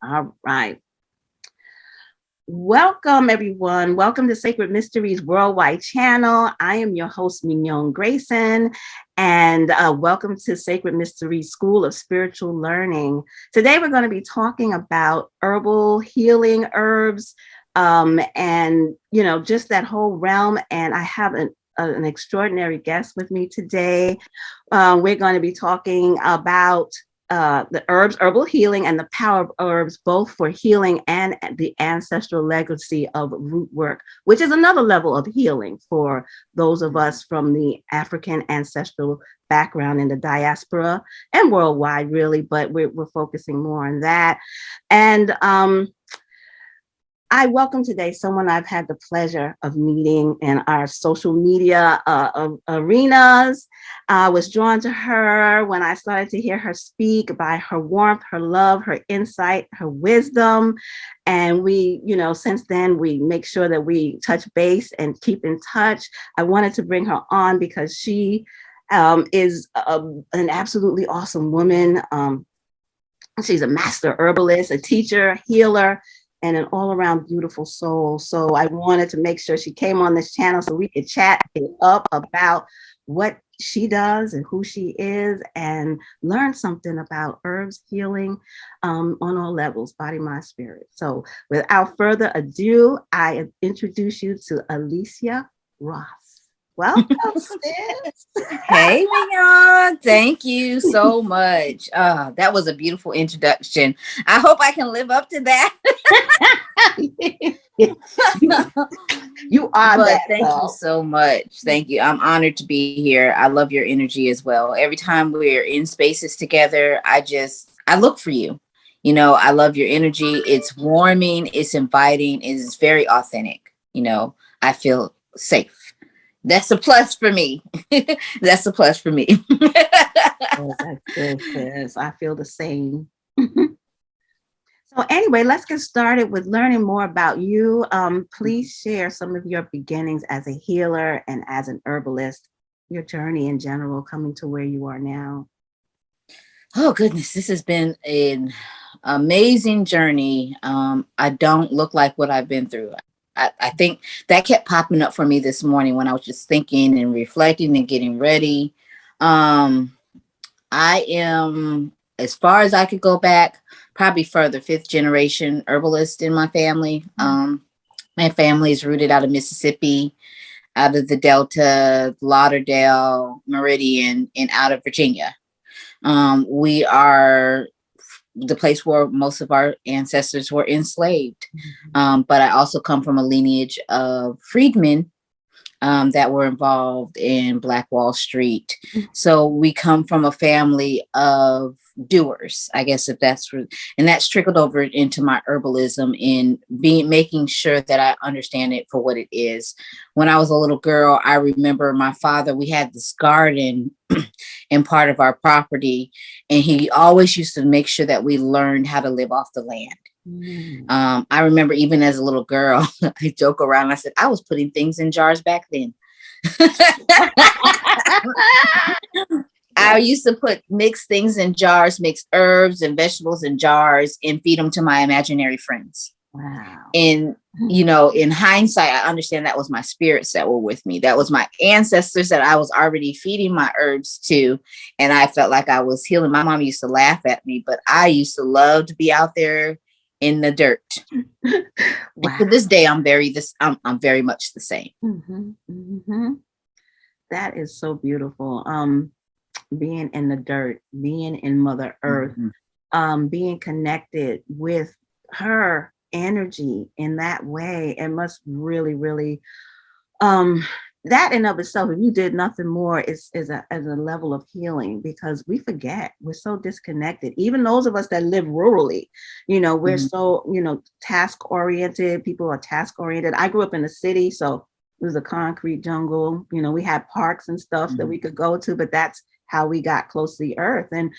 All right. Welcome, everyone. Welcome to Sacred Mysteries Worldwide channel. I am your host, Mignon Grayson, and welcome to Sacred Mysteries School of Spiritual Learning. Today, we're going to be talking about herbal healing, herbs, and, just that whole realm. And I have an extraordinary guest with me today. We're going to be talking about the herbs, herbal healing, and the power of herbs, both for healing and the ancestral legacy of root work, which is another level of healing for those of us from the African ancestral background in the diaspora and worldwide, really, but we're focusing more on that. And I welcome today someone I've had the pleasure of meeting in our social media arenas. I was drawn to her when I started to hear her speak by her warmth, her love, her insight, her wisdom. And we, since then, we make sure that we touch base and keep in touch. I wanted to bring her on because she is an absolutely awesome woman. She's a master herbalist, a teacher, healer, and an all-around beautiful soul. So I wanted to make sure she came on this channel so we could chat it up about what she does and who she is and learn something about herbs healing on all levels, body, mind, spirit. So without further ado, I introduce you to Alecia Ross. Welcome, sis. Hey, Mignon. Thank you so much. That was a beautiful introduction. I hope I can live up to that. You are but that. Thank you so much. Thank you. I'm honored to be here. I love your energy as well. Every time we're in spaces together, I look for you. I love your energy. It's warming. It's inviting. It's very authentic. I feel safe. That's a plus for me. That's a plus for me. Oh, that's good, sis. I feel the same. So anyway, let's get started with learning more about you. Please share some of your beginnings as a healer and as an herbalist, your journey in general, coming to where you are now. Oh, goodness. This has been an amazing journey. I don't look like what I've been through. I think that kept popping up for me this morning when I was just thinking and reflecting and getting ready. I am, as far as I could go back, probably further, 5th generation herbalist in my family. My family is rooted out of Mississippi, out of the Delta, Lauderdale, Meridian, and out of Virginia. We are the place where most of our ancestors were enslaved. But I also come from a lineage of freedmen that were involved in Black Wall Street. So we come from a family of doers, I guess, and that's trickled over into my herbalism in making sure that I understand it for what it is. When I was a little girl, I remember my father, we had this garden in part of our property, and he always used to make sure that we learned how to live off the land. I remember even as a little girl, I joke around. I said, I was putting things in jars back then. I used to mix things in jars, mix herbs and vegetables in jars and feed them to my imaginary friends. Wow. And, in hindsight, I understand that was my spirits that were with me. That was my ancestors that I was already feeding my herbs to. And I felt like I was healing. My mom used to laugh at me, but I used to love to be out there in the dirt. Wow. To this day, I'm very much the same. That is so beautiful. Being in the dirt, being in Mother Earth, being connected with her energy in that way, it must really, really, that in of itself, if you did nothing more, is a level of healing, because we forget, we're so disconnected. Even those of us that live rurally, we're so, task oriented. People are task oriented. I grew up in the city, so it was a concrete jungle. We had parks and stuff that we could go to, but that's how we got close to the earth. And,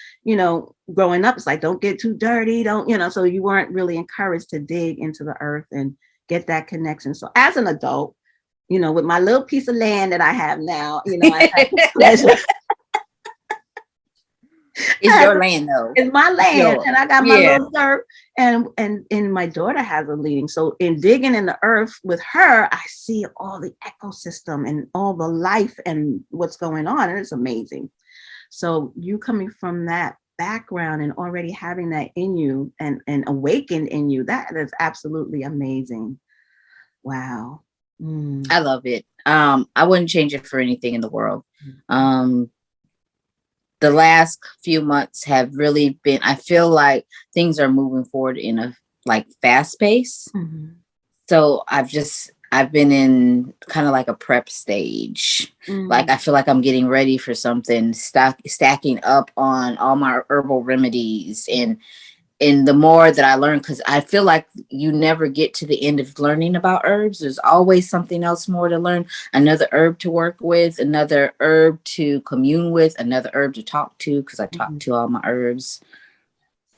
growing up, it's like, don't get too dirty. So you weren't really encouraged to dig into the earth and get that connection. So as an adult, with my little piece of land that I have now, I have the pleasure It's your land though. It's my It's land, yours. and I got my Yeah. little dirt, and my daughter has a leading. So in digging in the earth with her, I see all the ecosystem and all the life and what's going on, and it's amazing. So you coming from that background and already having that in you and awakened in you, that is absolutely amazing. Wow. Mm. I love it. I wouldn't change it for anything in the world. The last few months have really been, I feel like things are moving forward in a like fast pace. Mm-hmm. So I've been in kind of like a prep stage. Like I feel like I'm getting ready for something, stacking up on all my herbal remedies, and the more that I learn, because I feel like you never get to the end of learning about herbs. There's always something else more to learn, another herb to work with, another herb to commune with, another herb to talk to, because I talk to all my herbs.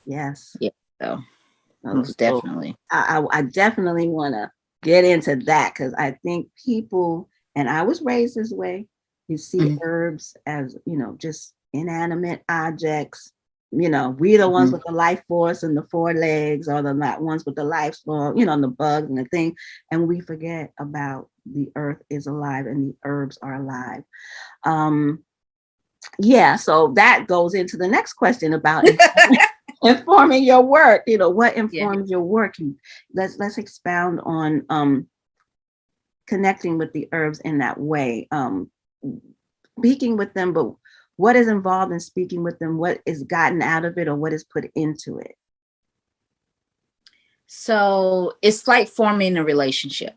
Yes. Yeah. So most definitely. I definitely want to get into that, because I think people, and I was raised this way, you see herbs as, just inanimate objects. We're the ones with the life force and the four legs, or the ones with the life force, and the bugs and the thing. And we forget about the earth is alive and the herbs are alive. Yeah, so that goes into the next question about informing your work. What informs your work? Let's expound on connecting with the herbs in that way. Speaking with them, but what is involved in speaking with them? What is gotten out of it, or what is put into it? So it's like forming a relationship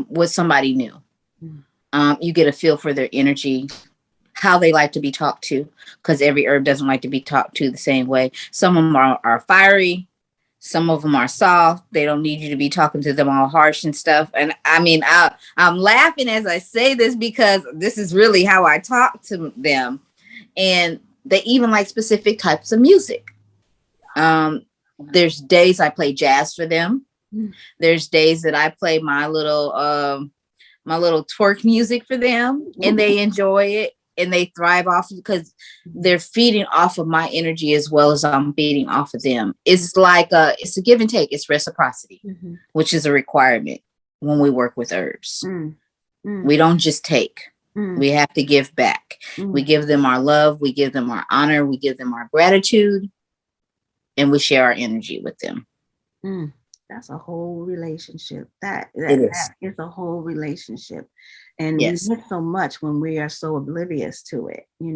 with somebody new. You get a feel for their energy, how they like to be talked to, because every herb doesn't like to be talked to the same way. Some of them are fiery. Some of them are soft. They don't need you to be talking to them all harsh and stuff. And I mean, I'm laughing as I say this because this is really how I talk to them. And they even like specific types of music. There's days I play jazz for them. There's days that I play my little twerk music for them, and they enjoy it. And they thrive off because they're feeding off of my energy as well as I'm feeding off of them. It's like it's a give and take. It's reciprocity, which is a requirement when we work with herbs. We don't just take. We have to give back. We give them our love. We give them our honor. We give them our gratitude, and we share our energy with them. That's a whole relationship. That is a whole relationship. And we miss so much when we are so oblivious to it, we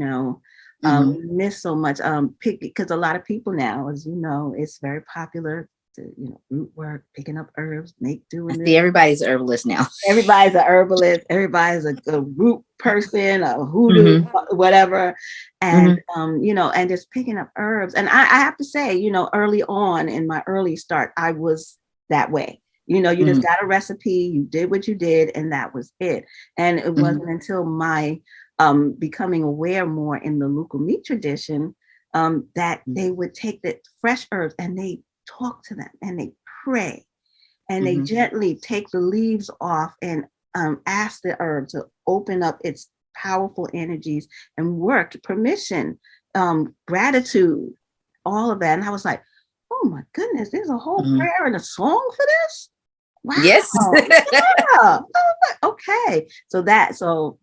miss so much because a lot of people now, as you know, it's very popular to, root work, picking up herbs, doing this. Everybody's a herbalist now. Everybody's a herbalist. Everybody's a root person, a hoodoo, whatever. And, and just picking up herbs. And I have to say, early on in my early start, I was that way. You just got a recipe, you did what you did, and that was it. And it wasn't until my becoming aware more in the Lukumi tradition that they would take the fresh herbs and they talk to them and they pray and they gently take the leaves off and ask the herb to open up its powerful energies and work, permission, gratitude, all of that. And I was like, oh my goodness, there's a whole prayer and a song for this. Wow. Yes. Yeah. Okay. So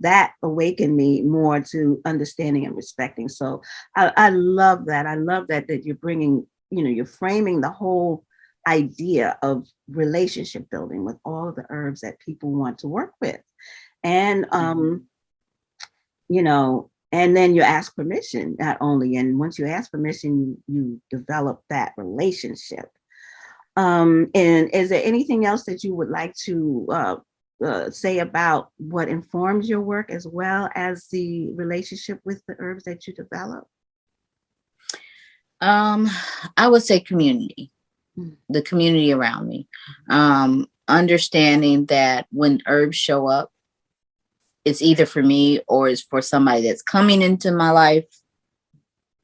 that awakened me more to understanding and respecting. So I love that. I love that you're bringing, you're framing the whole idea of relationship building with all of the herbs that people want to work with. And, and then you ask permission, not only, and once you ask permission, you develop that relationship. And is there anything else that you would like to say about what informs your work as well as the relationship with the herbs that you develop? I would say community, the community around me, understanding that when herbs show up, it's either for me or it's for somebody that's coming into my life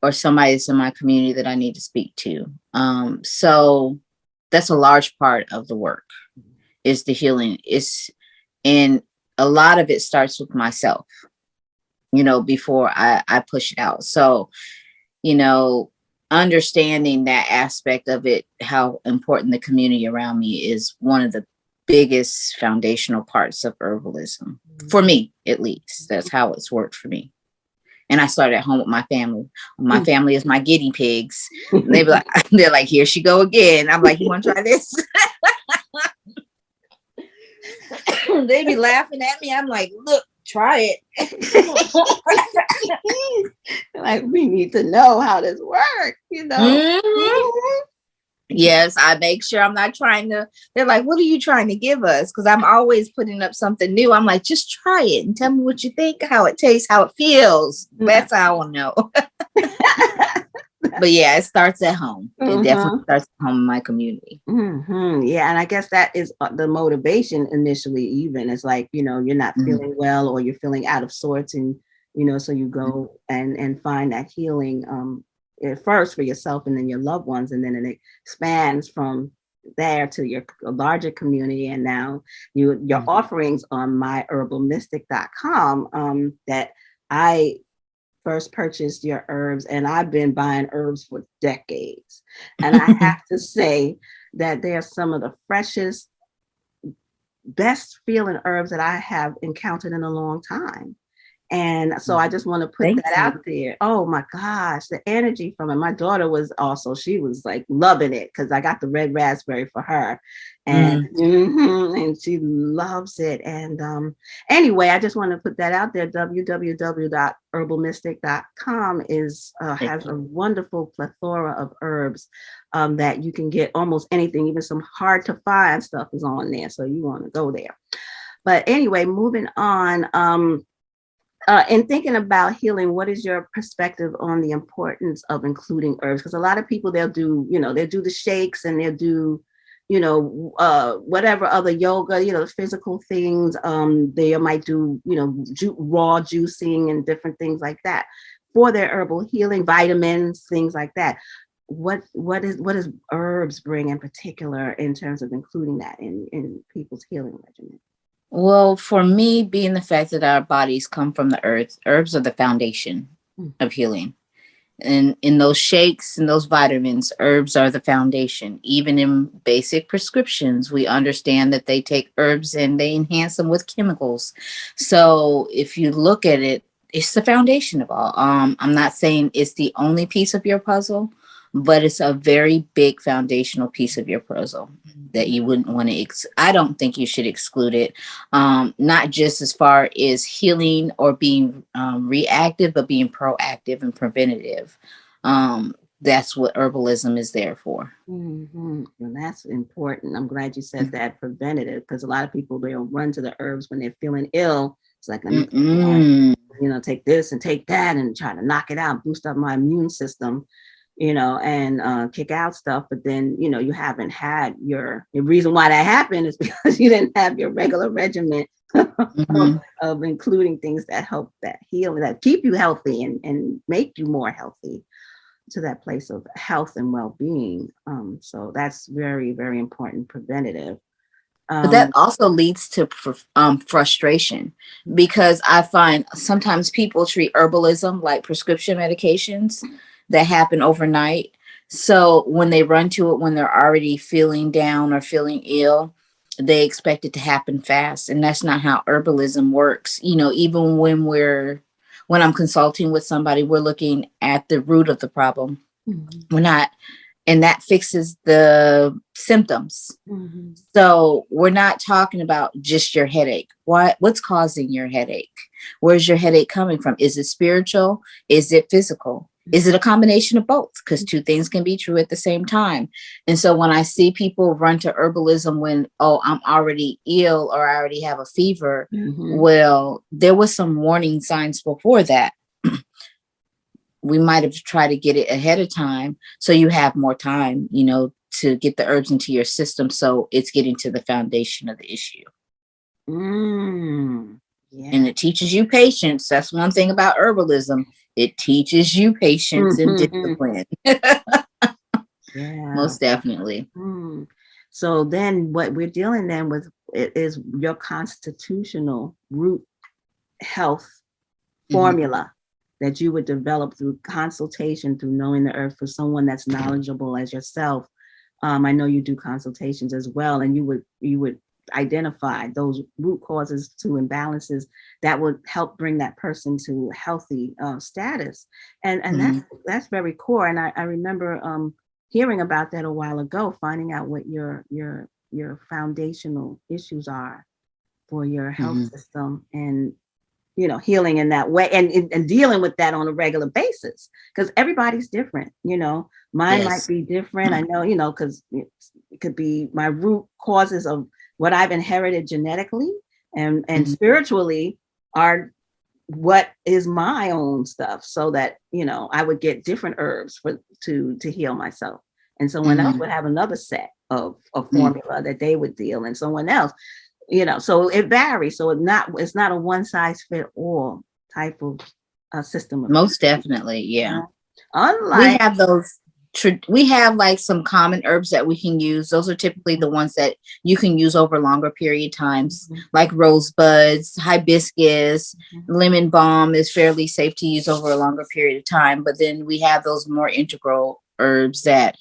or somebody that's in my community that I need to speak to. So that's a large part of the work is the healing. And a lot of it starts with myself, before I push it out. So you know, understanding that aspect of it, how important the community around me is one of the biggest foundational parts of herbalism. For me, at least. That's how it's worked for me. And I started at home with my family. My family is my guinea pigs. They be like, they're like, here she go again. I'm like, you want to try this? They be laughing at me. I'm like, look, try it. Like, we need to know how this works, you know. Mm-hmm. Yes, I make sure I'm not trying to. They're like, what are you trying to give us? Because I'm always putting up something new. I'm like, just try it and tell me what you think, how it tastes, how it feels. That's how I will know. But yeah, it starts at home. It definitely starts at home in my community. Yeah, and I guess that is the motivation initially. Even it's like, you know, you're not feeling well, or you're feeling out of sorts, and you know, so you go and find that healing at first for yourself, and then your loved ones, and then it expands from there to your larger community. And now your offerings on myherbalmystic.com that I first purchased your herbs, and I've been buying herbs for decades. And I have to say that they're some of the freshest, best feeling herbs that I have encountered in a long time. And so I just want to put that out there. Oh my gosh, the energy from it. My daughter was also, she was like loving it because I got the red raspberry for her. And and she loves it. And anyway, I just want to put that out there. www.herbalmystic.com is has a wonderful plethora of herbs that you can get almost anything, even some hard to find stuff is on there. So you want to go there. But anyway, moving on. In thinking about healing, what is your perspective on the importance of including herbs? Because a lot of people, they'll do the shakes, and they'll do, whatever other yoga, physical things. They might do, raw juicing and different things like that for their herbal healing, vitamins, things like that. What does herbs bring in particular in terms of including that in people's healing regimen? Well, for me, being the fact that our bodies come from the earth, herbs are the foundation of healing. And in those shakes and those vitamins, herbs are the foundation. Even in basic prescriptions, we understand that they take herbs and they enhance them with chemicals. So if you look at it, it's the foundation of all. I'm not saying it's the only piece of your puzzle, but it's a very big foundational piece of your puzzle that you wouldn't want to. I don't think you should exclude it, not just as far as healing or being reactive, but being proactive and preventative. That's what herbalism is there for. And that's important. I'm glad you said that, preventative, because a lot of people, they'll run to the herbs when they're feeling ill. It's like, take this and take that and try to knock it out, boost up my immune system, and kick out stuff. But then, you haven't had the reason why that happened is because you didn't have your regular regimen of including things that help that heal, that keep you healthy and make you more healthy to that place of health and well-being. So that's very, very important, preventative. But that also leads to frustration, because I find sometimes people treat herbalism like prescription medications that happen overnight. So when they run to it when they're already feeling down or feeling ill, they expect it to happen fast. And that's not how herbalism works. Even when I'm consulting with somebody, we're looking at the root of the problem. We're not, and that fixes the symptoms. So we're not talking about just your headache. What's causing your headache? Where's your headache coming from? Is it spiritual? Is it physical? Is it a combination of both? Because two things can be true at the same time. And so when I see people run to herbalism when, I'm already ill or I already have a fever, well, there was some warning signs before that. We might have tried to get it ahead of time, so you have more time, to get the herbs into your system. So it's getting to the foundation of the issue. Yeah. And it teaches you patience. That's one thing about herbalism. It teaches you patience and discipline. Most definitely. So then what we're dealing then with is your constitutional root health formula. that you would develop through consultation, through knowing the earth, for someone that's knowledgeable as yourself. I know you do consultations as well, and you would identify those root causes to imbalances that would help bring that person to healthy status. And that's very core. And I remember hearing about that a while ago, finding out what your foundational issues are for your health system, and healing in that way, and dealing with that on a regular basis, because everybody's different. Mine might be different. I know, because it could be my root causes of what I've inherited genetically, and spiritually are what is my own stuff, so that I would get different herbs to heal myself, and someone else would have another set of formula that they would deal, and someone else, so it varies. So it's not a one size fit all type of system. Most definitely, yeah. Unlike we have like some common herbs that we can use. Those are typically the ones that you can use over longer period times, like rosebuds, hibiscus, lemon balm is fairly safe to use over a longer period of time. But then we have those more integral herbs that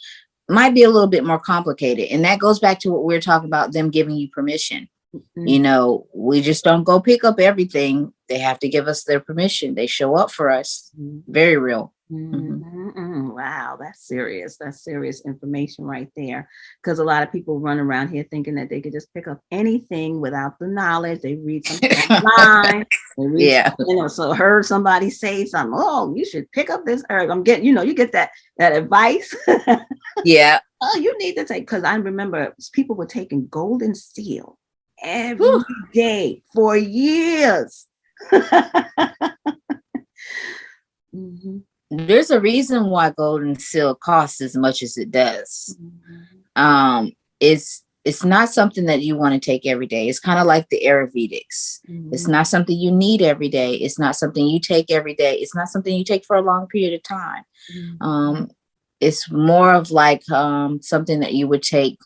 might be a little bit more complicated. And that goes back to what we were talking about, them giving you permission. We just don't go pick up everything. They have to give us their permission. They show up for us. Very real. Wow, that's serious. That's serious information right there. Because a lot of people run around here thinking that they could just pick up anything without the knowledge. They read something online. So heard somebody say something. Oh, you should pick up this herb. I'm getting, you get that advice. Yeah. Oh, you need to take, because I remember people were taking golden seal every day for years. There's a reason why golden seal costs as much as it does. It's not something that you want to take every day. It's kind of like the Ayurvedics. It's not something you need every day. It's not something you take every day. It's not something you take for a long period of time. It's more of like something that you would take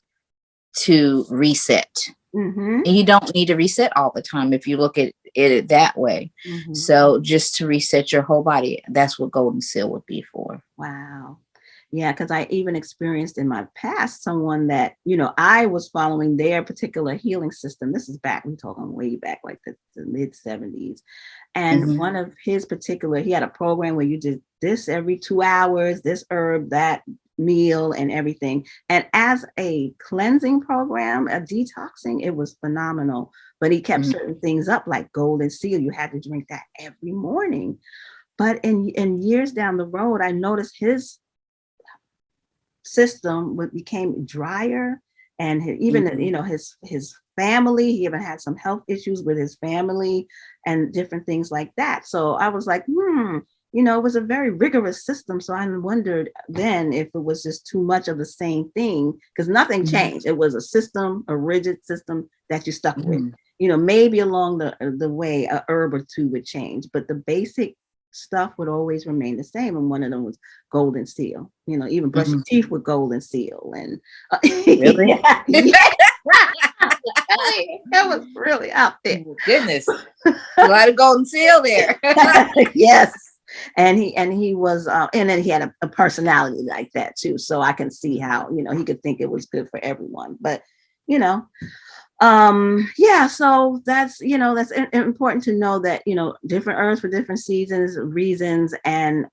to reset. And you don't need to reset all the time if you look at it that way. So just to reset your whole body, that's what golden seal would be for. Wow. Yeah, because I even experienced in my past someone that, I was following their particular healing system. This is back, we're talking way back, like the mid 70s. And one of his particular, he had a program where you did this every 2 hours, this herb, that meal, and everything. And as a cleansing program, a detoxing, it was phenomenal. But he kept certain things up, like golden seal. You had to drink that every morning. But in years down the road, I noticed his system became drier, and even his family, he even had some health issues with his family and different things like that. So I was like, it was a very rigorous system. So I wondered then if it was just too much of the same thing, because nothing changed. It was a system, a rigid system that you stuck with. Maybe along the way a herb or two would change, but the basic stuff would always remain the same. And one of them was golden seal. Even brush your teeth with golden seal. And really? That was really out there. Goodness, a lot of golden seal there. Yes. And he was, and then he had a personality like that too. So I can see how, he could think it was good for everyone, but, so that's, that's important to know that, different herbs for different seasons, reasons, and,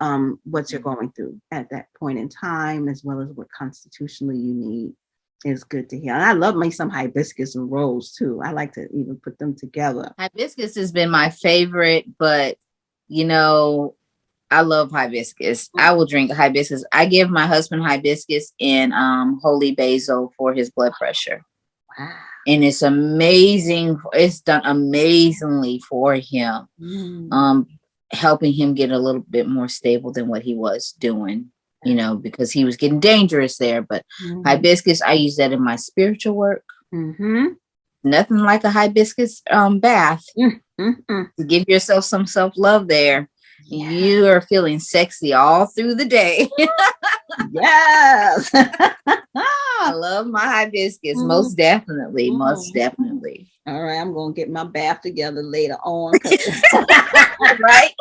what you're going through at that point in time, as well as what constitutionally you need, is good to hear. And I love me some hibiscus and rose too. I like to even put them together. Hibiscus has been my favorite, but, I love hibiscus. I will drink hibiscus. I give my husband hibiscus and holy basil for his blood pressure. Wow. And it's amazing. It's done amazingly for him, helping him get a little bit more stable than what he was doing, because he was getting dangerous there. But hibiscus, I use that in my spiritual work. Nothing like a hibiscus bath to give yourself some self-love there. Yeah. You are feeling sexy all through the day. Yes. I love my hibiscus. Most definitely. Most definitely. All right. I'm going to get my bath together later on. Right.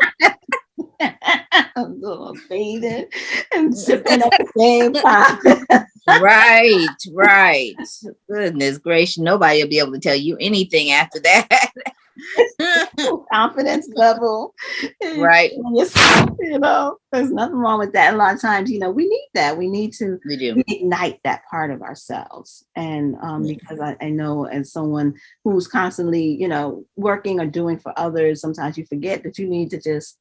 I'm doing bathing and sipping at the same time. Right. Goodness gracious, nobody will be able to tell you anything after that. Confidence level. Right. Yourself, there's nothing wrong with that. A lot of times, we need that. We need to We do. reignite that part of ourselves. And because I know as someone who's constantly, working or doing for others, sometimes you forget that you need to just,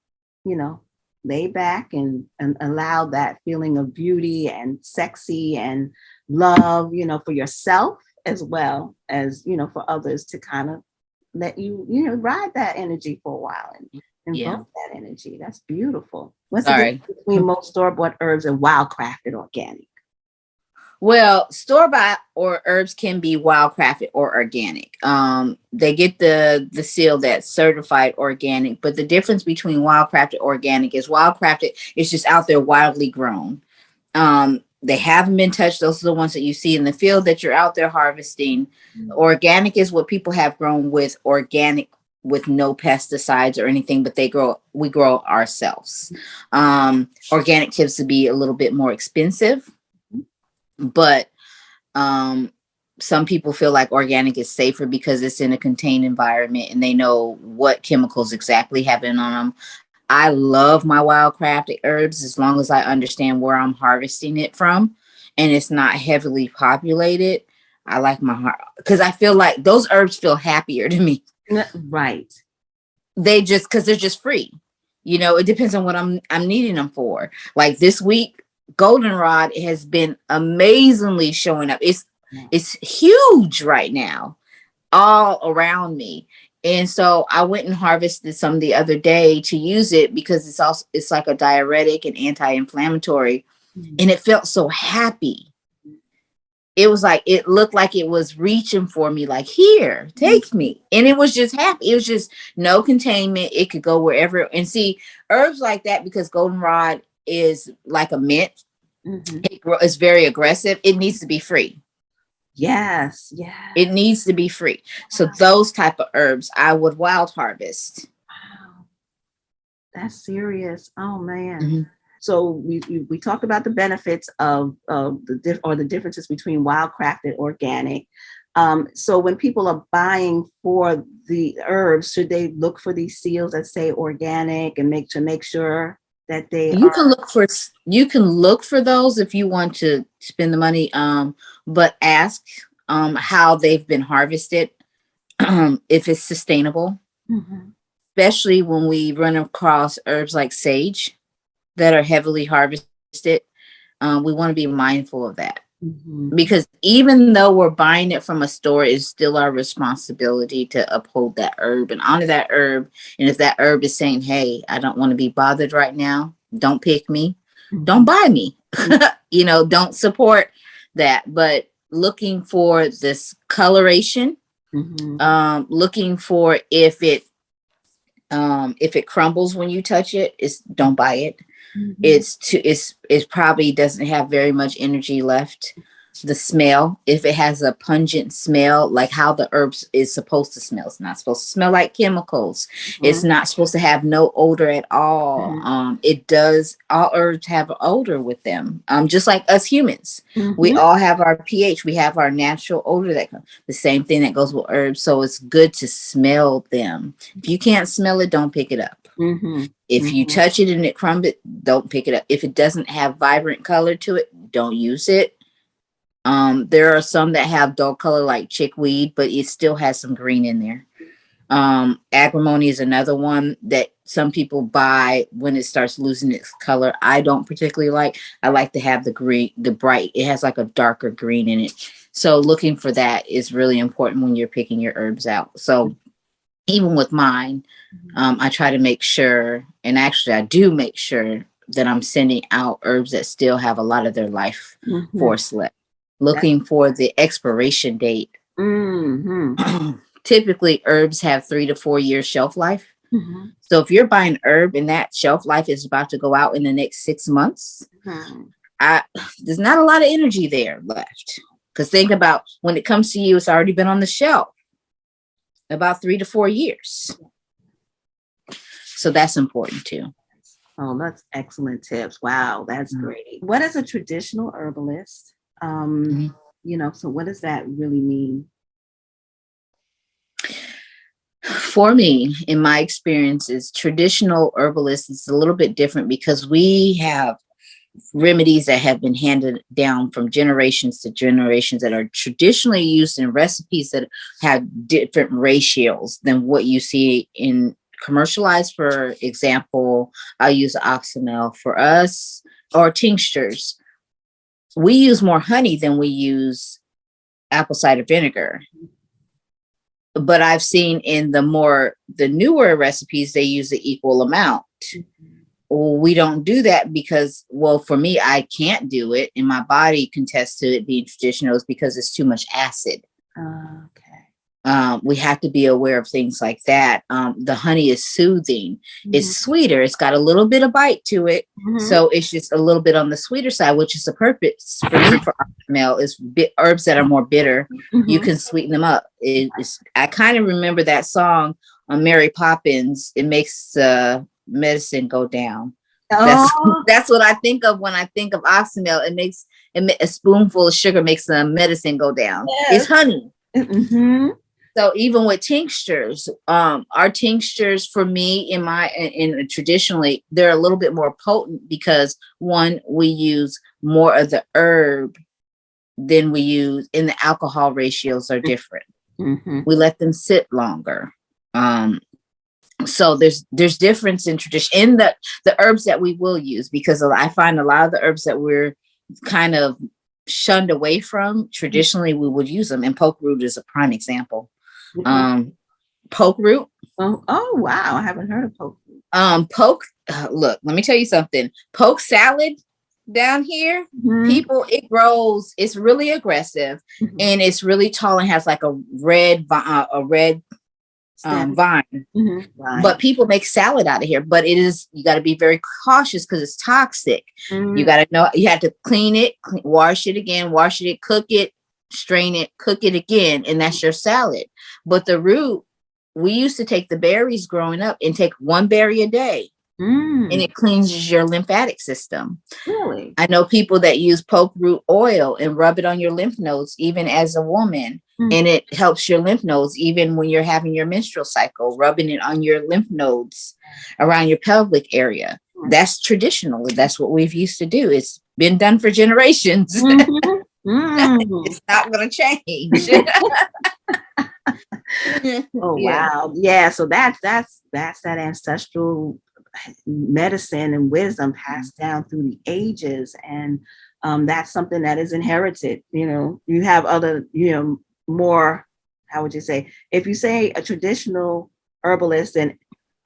lay back and allow that feeling of beauty and sexy and love, for yourself as well as, for others to kind of let you, ride that energy for a while and invoke that energy. That's beautiful. What's the difference between most store-bought herbs and wild-crafted organic? Well, store-bought or herbs can be wild-crafted or organic. They get the seal that's certified organic, but the difference between wild-crafted organic is wild-crafted is just out there wildly grown. They haven't been touched. Those are the ones that you see in the field that you're out there harvesting. Organic is what people have grown with organic, with no pesticides or anything, but we grow ourselves. Organic tends to be a little bit more expensive, but some people feel like organic is safer because it's in a contained environment and they know what chemicals exactly happen on them. I love my wild-crafted herbs as long as I understand where I'm harvesting it from and it's not heavily populated. I like my heart because I feel like those herbs feel happier to me. Right. Because they're just free. It depends on what I'm needing them for. Like this week, goldenrod has been amazingly showing up. It's huge right now, all around me. And so I went and harvested some the other day to use it because it's like a diuretic and anti-inflammatory. And it felt so happy. It was like, it looked like it was reaching for me, like, here, take me. And it was just happy. It was just no containment. It could go wherever. And see, herbs like that, because goldenrod is like a mint. It's very aggressive. It needs to be free. Yes. It needs to be free. So those type of herbs I would wild harvest. Wow. That's serious. Oh man. So we talked about the benefits of the differences between wild-crafted organic. So when people are buying for the herbs, should they look for these seals that say organic and make sure that they you can look for those if you want to spend the money, but ask how they've been harvested, if it's sustainable, especially when we run across herbs like sage that are heavily harvested. We want to be mindful of that, because even though we're buying it from a store, it's still our responsibility to uphold that herb and honor that herb. And if that herb is saying, hey, I don't want to be bothered right now, don't pick me, don't buy me, don't support that. But looking for this coloration, looking for if it crumbles when you touch it, don't buy it. It probably doesn't have very much energy left. The smell, if it has a pungent smell, like how the herbs is supposed to smell, it's not supposed to smell like chemicals. It's not supposed to have no odor at all. It does, all herbs have an odor with them, just like us humans. We all have our pH, we have our natural odor that comes, the same thing that goes with herbs. So it's good to smell them. If you can't smell it, don't pick it up. If you touch it and it crumbles, don't pick it up. If it doesn't have vibrant color to it, don't use it. There are some that have dull color like chickweed, but it still has some green in there. Agrimony is another one that some people buy when it starts losing its color. I don't particularly like. I like to have the green, the bright. It has like a darker green in it. So looking for that is really important when you're picking your herbs out. So even with mine, I try to make sure, and actually I do make sure that I'm sending out herbs that still have a lot of their life force left. Looking for the expiration date. Typically, herbs have 3 to 4 years shelf life. So if you're buying herb and that shelf life is about to go out in the next 6 months, there's not a lot of energy there left. Because think about when it comes to you, it's already been on the shelf about 3 to 4 years. So that's important too. Oh, that's excellent tips. Wow, that's great. What is a traditional herbalist? So what does that really mean? For me, in my experiences, traditional herbalist is a little bit different because we have remedies that have been handed down from generations to generations that are traditionally used in recipes that have different ratios than what you see in commercialized. For example, I'll use oxymel for us, or tinctures. We use more honey than we use apple cider vinegar. But I've seen in the newer recipes, they use the equal amount. Well, we don't do that because, well, for me, I can't do it, and my body contests to it being traditional is because it's too much acid. Okay. We have to be aware of things like that. The honey is soothing. It's sweeter. It's got a little bit of bite to it. So it's just a little bit on the sweeter side, which is the purpose for me for oxymel is herbs that are more bitter. You can sweeten them up. I kind of remember that song on Mary Poppins. It makes medicine go down. That's what I think of when I think of oxymel. It makes a spoonful of sugar makes the medicine go down. Yes. It's honey. So even with tinctures, our tinctures for me in traditionally, they're a little bit more potent because one, we use more of the herb than we use, and the alcohol ratios are different. We let them sit longer. So there's difference in tradition in the herbs that we will use, because I find a lot of the herbs that we're kind of shunned away from traditionally, we would use them, and poke root is a prime example. Poke root. Oh wow, I haven't heard of poke root. Look, let me tell you something. Poke salad down here, people, it grows, it's really aggressive, and it's really tall and has like a red vine. Right. But people make salad out of here, but you got to be very cautious because it's toxic. You got to know, you have to clean it, wash it again, cook it, strain it, cook it again, and that's your salad. But the root, we used to take the berries growing up and take one berry a day, and it cleanses your lymphatic system. Really? I know people that use poke root oil and rub it on your lymph nodes, even as a woman, and it helps your lymph nodes even when you're having your menstrual cycle, rubbing it on your lymph nodes around your pelvic area. That's traditional. That's what we've used to do. It's been done for generations. It's not going to change. Oh wow. Yeah, so that's that ancestral medicine and wisdom passed down through the ages, and that's something that is inherited. You have other, more, how would you say, if you say a traditional herbalist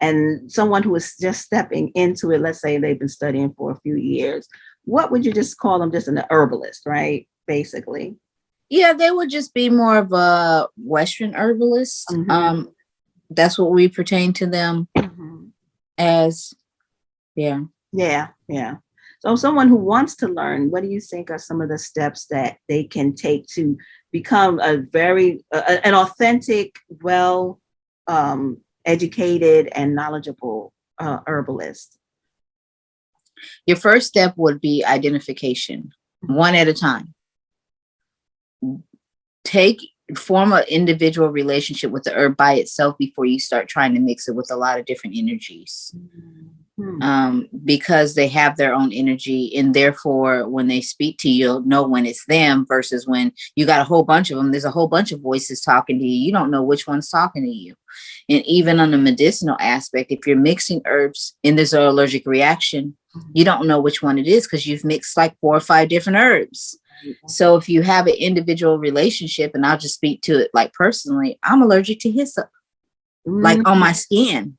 and someone who is just stepping into it, let's say they've been studying for a few years, what would you just call them? Just an herbalist, right? Basically. Yeah, they would just be more of a Western herbalist. That's what we pertain to them as. Yeah. So someone who wants to learn, what do you think are some of the steps that they can take to become an authentic, well educated and knowledgeable herbalist? Your first step would be identification, one at a time. Form an individual relationship with the herb by itself before you start trying to mix it with a lot of different energies. Because they have their own energy, and therefore when they speak to you, you'll know when it's them versus when you got a whole bunch of them. There's a whole bunch of voices talking to you. You don't know which one's talking to you. And even on the medicinal aspect, if you're mixing herbs and there's an allergic reaction, you don't know which one it is because you've mixed like 4 or 5 different herbs. So if you have an individual relationship, and I'll just speak to it like personally, I'm allergic to hyssop, like on my skin.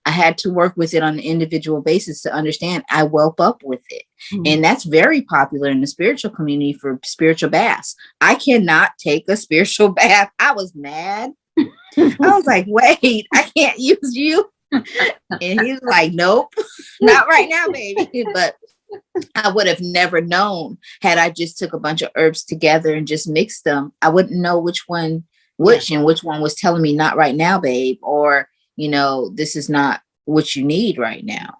I had to work with it on an individual basis to understand I whelp up with it. And that's very popular in the spiritual community for spiritual baths. I cannot take a spiritual bath. I was mad. I was like, wait, I can't use you. And he's like, nope, not right now, baby. But I would have never known had I just took a bunch of herbs together and just mixed them. I wouldn't know which one was telling me not right now, babe, or this is not what you need right now.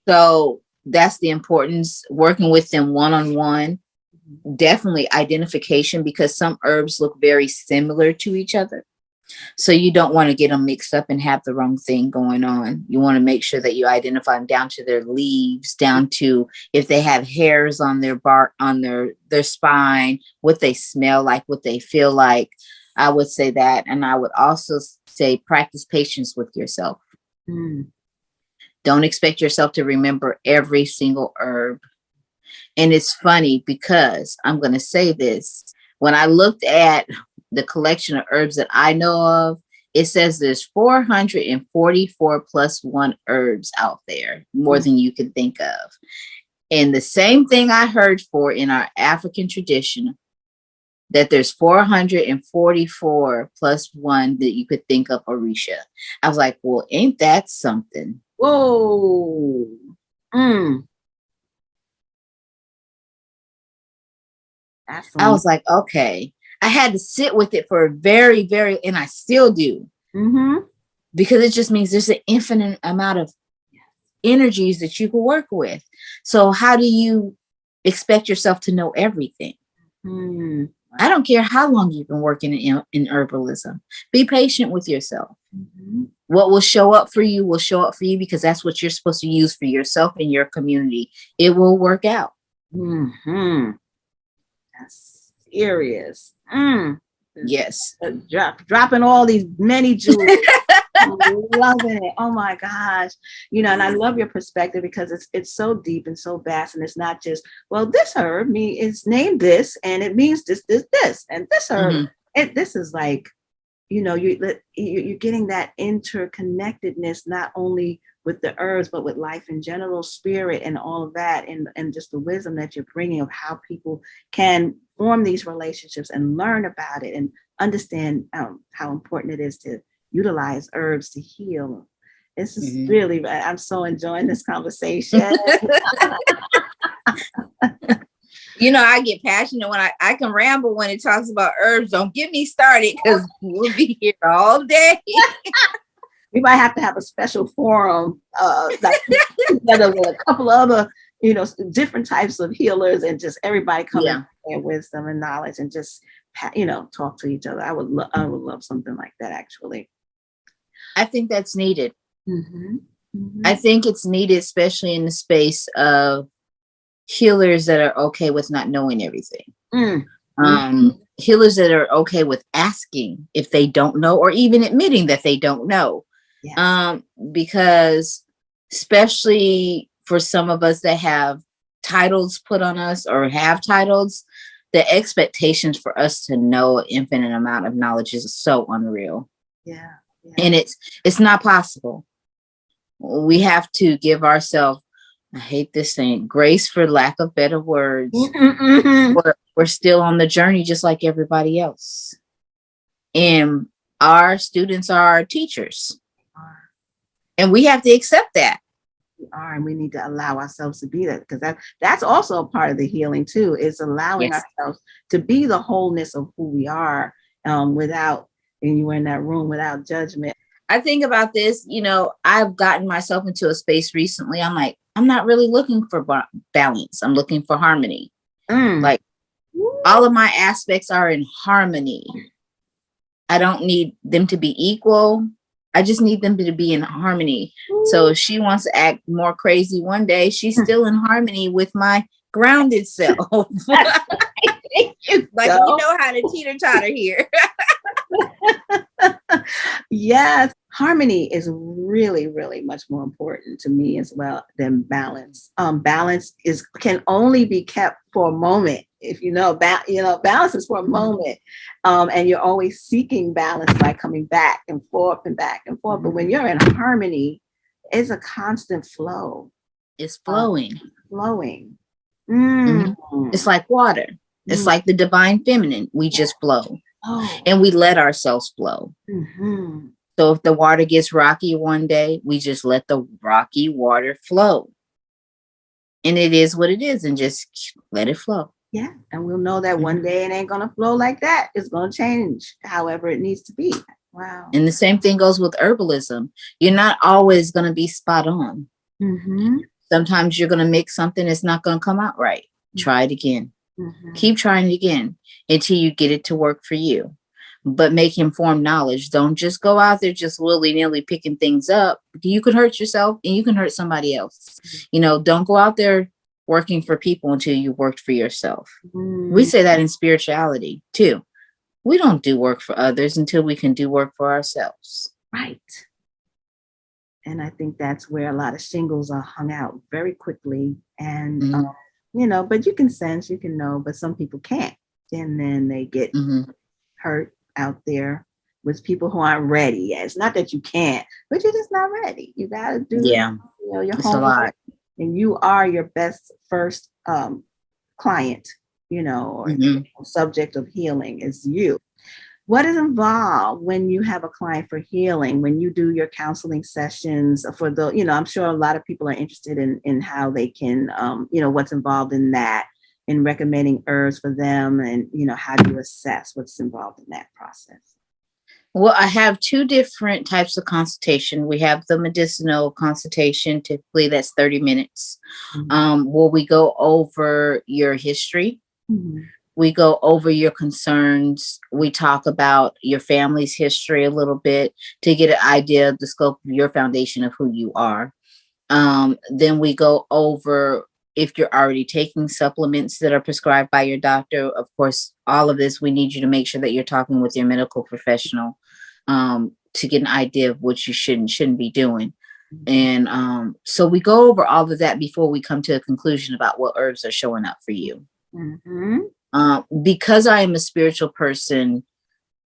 So that's the importance, working with them one-on-one. Definitely identification, because some herbs look very similar to each other. So you don't want to get them mixed up and have the wrong thing going on. You want to make sure that you identify them down to their leaves, down to if they have hairs on their bark, on their spine, what they smell like, what they feel like. I would say that. And I would also say practice patience with yourself. Mm. Don't expect yourself to remember every single herb. And it's funny because I'm going to say this. When I looked at the collection of herbs that I know of, it says there's 444 plus one herbs out there, more than you can think of. And the same thing I heard for in our African tradition, that there's 444 plus one that you could think of, Orisha. I was like, well, ain't that something? Whoa. Mm. I was like, okay. I had to sit with it for a very, very, and I still do. Mm-hmm. Because it just means there's an infinite amount of energies that you can work with. So how do you expect yourself to know everything? Mm. I don't care how long you've been working in herbalism. Be patient with yourself. Mm-hmm. What will show up for you will show up for you, because that's what you're supposed to use for yourself and your community. It will work out. Mm-hmm. That's serious. Mm. Yes. Dropping all these many jewels. Loving it. Oh my gosh. And I love your perspective, because it's so deep and so vast, and it's not just, well, this herb is named this and it means this, and this herb. This is like, you're getting that interconnectedness, not only with the herbs, but with life in general, spirit, and all of that, and just the wisdom that you're bringing of how people can form these relationships and learn about it and understand how important it is to utilize herbs to heal. This is really, I'm so enjoying this conversation. I get passionate when I can ramble when it talks about herbs. Don't get me started, because we'll be here all day. We might have to have a special forum together with a couple of other, different types of healers, and just everybody come in their wisdom and knowledge, and just, talk to each other. I would love something like that, actually. I think that's needed. Mm-hmm. Mm-hmm. I think it's needed, especially in the space of healers that are okay with not knowing everything. Healers that are okay with asking if they don't know, or even admitting that they don't know. Yes. Because especially for some of us that have titles put on us or have titles, the expectations for us to know an infinite amount of knowledge is so unreal. Yeah. And it's not possible. We have to give ourselves, I hate this saying, grace, for lack of better words. We're still on the journey just like everybody else. And our students are our teachers. And we have to accept that. We are, and we need to allow ourselves to be that, because that's also a part of the healing too, is allowing ourselves to be the wholeness of who we are, without, and you were in that room, without judgment. I think about this, I've gotten myself into a space recently. I'm like, I'm not really looking for balance. I'm looking for harmony. Like, all of my aspects are in harmony. I don't need them to be equal. I just need them to be in harmony. So if she wants to act more crazy one day, she's still in harmony with my grounded self. Like, you know how to teeter-totter here. Yes. Harmony is really, really much more important to me as well than balance. Balance can only be kept for a moment. If balance is for a moment, and you're always seeking balance by coming back and forth and back and forth. But when you're in harmony, it's a constant flow. It's flowing. Flowing. It's like water. It's like the divine feminine. We just flow. And we let ourselves flow. So if the water gets rocky one day, we just let the rocky water flow. And it is what it is, and just let it flow. Yeah. And we'll know that one day it ain't going to flow like that. It's going to change however it needs to be. Wow. And the same thing goes with herbalism. You're not always going to be spot on. Sometimes you're going to mix something that's not going to come out right. Try it again. Keep trying it again until you get it to work for you. But make informed knowledge. Don't just go out there just willy-nilly picking things up. You can hurt yourself and you can hurt somebody else. Don't go out there working for people until you worked for yourself. We say that in spirituality too. We don't do work for others until we can do work for ourselves. Right. And I think that's where a lot of shingles are hung out very quickly. And, but you can sense, you can know, but some people can't. And then they get hurt out there with people who aren't ready. It's not that you can't, but you're just not ready. You got to do your homework. And you are your best first client, or subject of healing is you. What is involved when you have a client for healing, when you do your counseling sessions for the, I'm sure a lot of people are interested in how they can, what's involved in that, in recommending herbs for them, and, how do you assess what's involved in that process? Well, I have two different types of consultation. We have the medicinal consultation. Typically that's 30 minutes. Where we go over your history. We go over your concerns. We talk about your family's history a little bit to get an idea of the scope of your foundation of who you are. Then we go over if you're already taking supplements that are prescribed by your doctor. Of course, all of this, we need you to make sure that you're talking with your medical professional to get an idea of what you should and shouldn't be doing. And so we go over all of that before we come to a conclusion about what herbs are showing up for you. Because I am a spiritual person,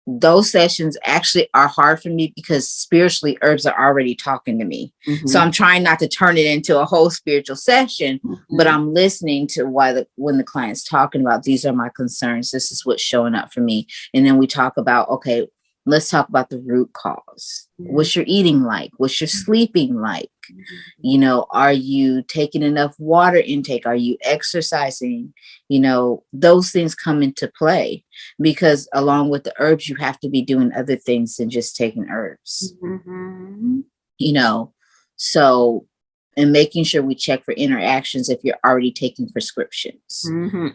those sessions actually are hard for me because spiritually herbs are already talking to me. So I'm trying not to turn it into a whole spiritual session, but I'm listening to when the client's talking about, these are my concerns. This is what's showing up for me. And then we talk about, okay, let's talk about the root cause. What's your eating like? What's your sleeping like? Are you taking enough water intake? Are you exercising? Those things come into play because along with the herbs, you have to be doing other things than just taking herbs. So, and making sure we check for interactions if you're already taking prescriptions.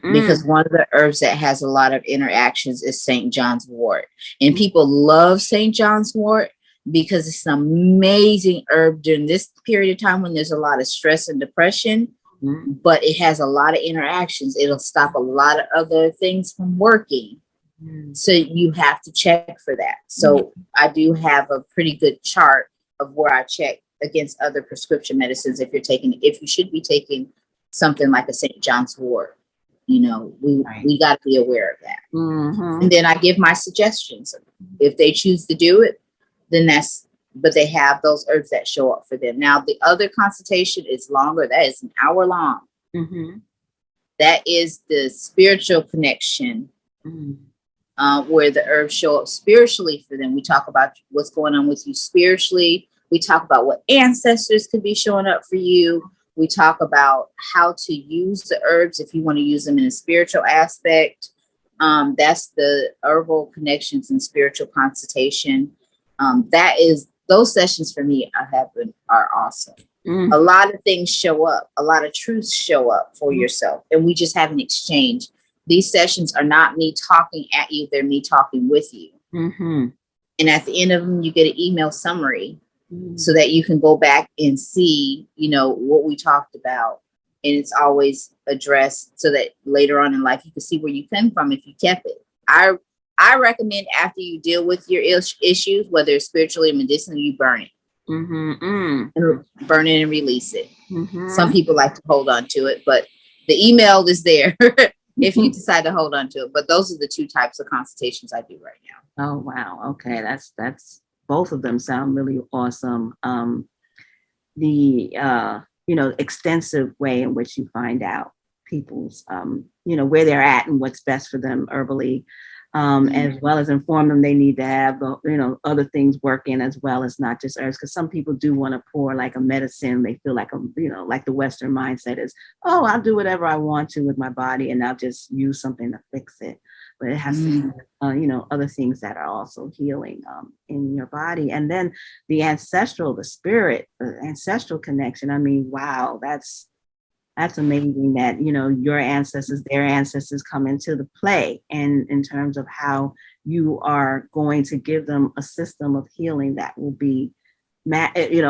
Because one of the herbs that has a lot of interactions is St. John's wort. And people love St. John's wort because it's an amazing herb during this period of time when there's a lot of stress and depression, but it has a lot of interactions. It'll stop a lot of other things from working. So you have to check for that. So I do have a pretty good chart of where I check against other prescription medicines if you should be taking something like a St. John's wort. We got to be aware of that. And then I give my suggestions. If they choose to do it, then but they have those herbs that show up for them. Now, the other consultation is longer. That is an hour long. That is the spiritual connection where the herbs show up spiritually for them. We talk about what's going on with you spiritually. We talk about what ancestors could be showing up for you. We talk about how to use the herbs if you want to use them in a spiritual aspect. That's the herbal connections and spiritual consultation. Those sessions for me are awesome. A lot of things show up. A lot of truths show up for yourself. And we just have an exchange. These sessions are not me talking at you. They're me talking with you. And at the end of them, you get an email summary so that you can go back and see, what we talked about. And it's always addressed so that later on in life, you can see where you came from if you kept it. I recommend after you deal with your issues, whether it's spiritually or medicinal, you burn it. Burn it and release it. Some people like to hold on to it, but the email is there if you decide to hold on to it. But those are the two types of consultations I do right now. Oh, wow. Okay. That's both of them sound really awesome. The extensive way in which you find out people's, where they're at and what's best for them herbally. as well as inform them they need to have other things working as well as not just herbs. Because some people do want to pour like a medicine. They feel like like the Western mindset is, oh, I'll do whatever I want to with my body, and I'll just use something to fix it. But it has to be, other things that are also healing in your body. And then the ancestral, the spirit, the ancestral connection. I mean, wow, that's amazing that, your ancestors, their ancestors come into the play, and in terms of how you are going to give them a system of healing that will be,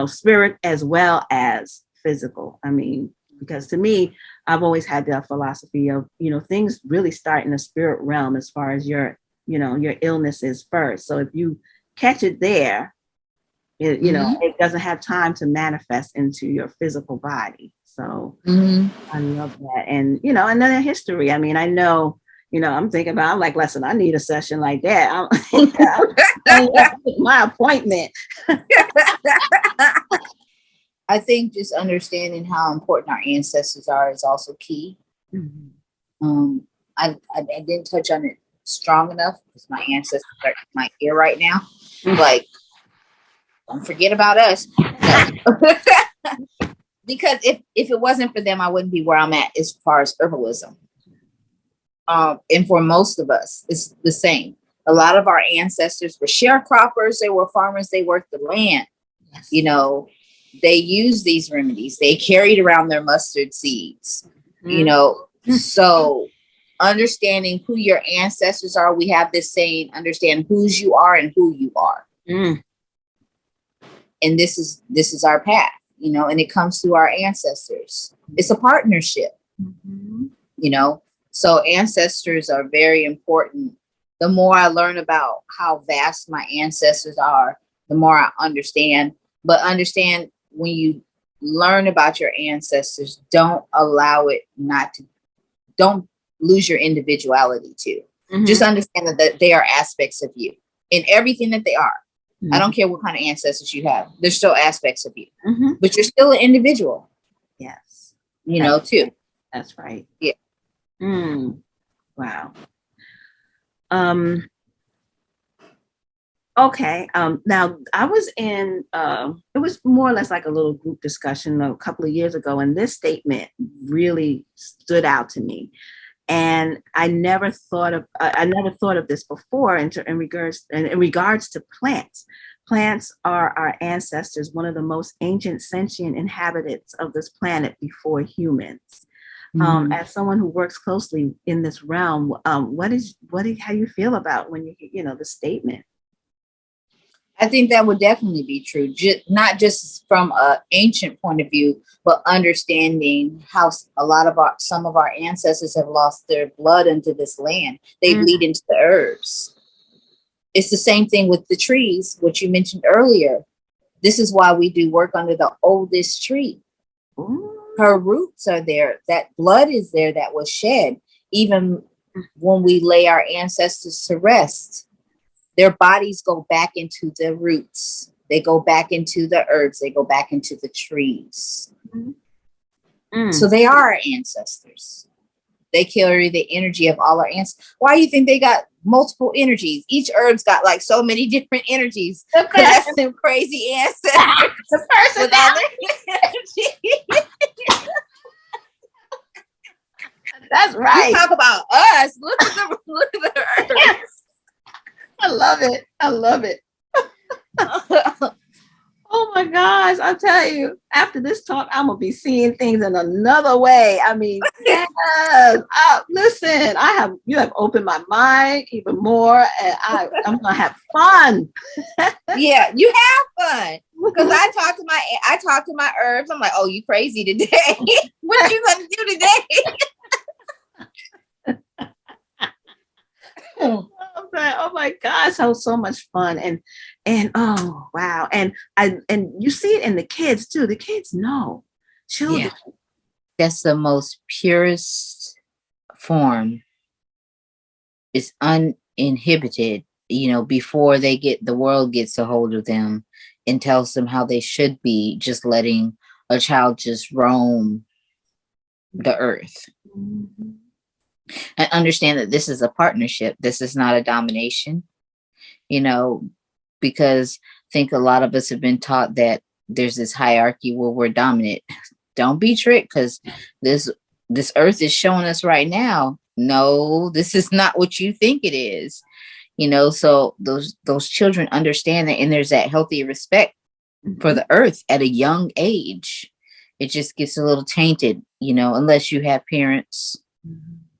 spirit as well as physical. I mean, because to me, I've always had that philosophy of, things really start in the spirit realm as far as your illnesses first. So if you catch it there, it doesn't have time to manifest into your physical body. So I love that. And, and then history. I mean, I know, I'm thinking about, I'm like, listen, I need a session like that. I'm my appointment. I think just understanding how important our ancestors are is also key. I didn't touch on it strong enough because my ancestors are in my ear right now. Like, don't forget about us. Because if it wasn't for them, I wouldn't be where I'm at as far as herbalism. And for most of us, it's the same. A lot of our ancestors were sharecroppers. They were farmers. They worked the land. Yes. They used these remedies. They carried around their mustard seeds. So understanding who your ancestors are, we have this saying, understand whose you are and who you are. And this is our path, and it comes through our ancestors. It's a partnership, so ancestors are very important. The more I learn about how vast my ancestors are, the more I understand. But understand, when you learn about your ancestors, don't lose your individuality too. Just understand that they are aspects of you in everything that they are. I don't care what kind of ancestors you have. They're still aspects of you, but you're still an individual. Yes. Too. That's right. Yeah. Wow. Okay. Now I was in, it was more or less like a little group discussion a couple of years ago, and this statement really stood out to me. And I never thought of this before in regards to plants. Plants are our ancestors, one of the most ancient sentient inhabitants of this planet before humans. As someone who works closely in this realm, how you feel about when you the statement? I think that would definitely be true, not just from an ancient point of view, but understanding how some of our ancestors have lost their blood into this land. They bleed into the herbs. It's the same thing with the trees, which you mentioned earlier. This is why we do work under the oldest tree. Her roots are there. That blood is there that was shed. Even when we lay our ancestors to rest, their bodies go back into the roots. They go back into the herbs. They go back into the trees. So they are our ancestors. They carry the energy of all our ancestors. Why do you think they got multiple energies? Each herb's got like so many different energies. That's some crazy ancestors. The person with all their energy. That's right. You talk about us. Look at the herbs. I love it. Oh my gosh, I'll tell you, after this talk, I'm going to be seeing things in another way. I mean, yes. Listen, you have opened my mind even more, and I'm going to have fun. Yeah, you have fun. Because I talk to my herbs. I'm like, oh, you crazy today. What you going to do today? Oh my gosh, that was so much fun. And oh wow. And you see it in the kids too. The kids know. Children. Yeah. That's the most purest form. It's uninhibited, before the world gets a hold of them and tells them how they should be, just letting a child just roam the earth. And understand that this is a partnership. This is not a domination, because I think a lot of us have been taught that there's this hierarchy where we're dominant. Don't be tricked, because this earth is showing us right now, no, this is not what you think it is. So those children understand that, and there's that healthy respect for the earth at a young age. It just gets a little tainted, unless you have parents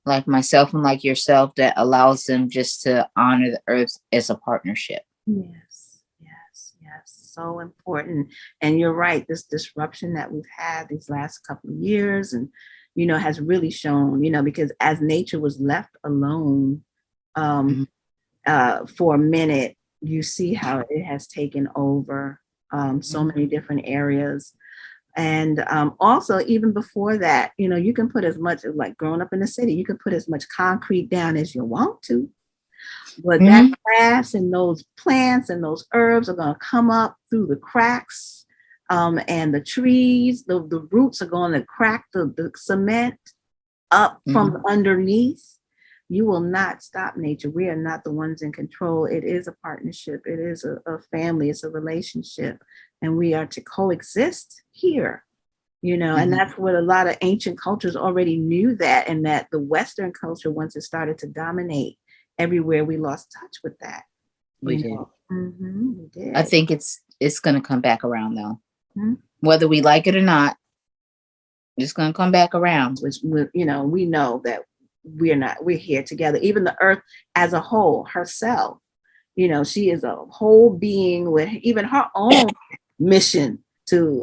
like myself and like yourself that allows them just to honor the earth as a partnership. Yes. So important. And you're right, this disruption that we've had these last couple of years and, has really shown, because as nature was left alone for a minute, you see how it has taken over so many different areas. And also, even before that, you can put as much, like growing up in the city, you can put as much concrete down as you want to. But that grass and those plants and those herbs are going to come up through the cracks. And the trees, the roots are going to crack the cement up from underneath. You will not stop nature. We are not the ones in control. It is a partnership. It is a family. It's a relationship. And we are to coexist here, and that's what a lot of ancient cultures already knew that, and that the Western culture, once it started to dominate everywhere, we lost touch with that. We did. We did. I think it's going to come back around, though. Whether we like it or not, it's going to come back around. Which, we know that we're here together. Even the earth as a whole, herself, she is a whole being with even her own mission to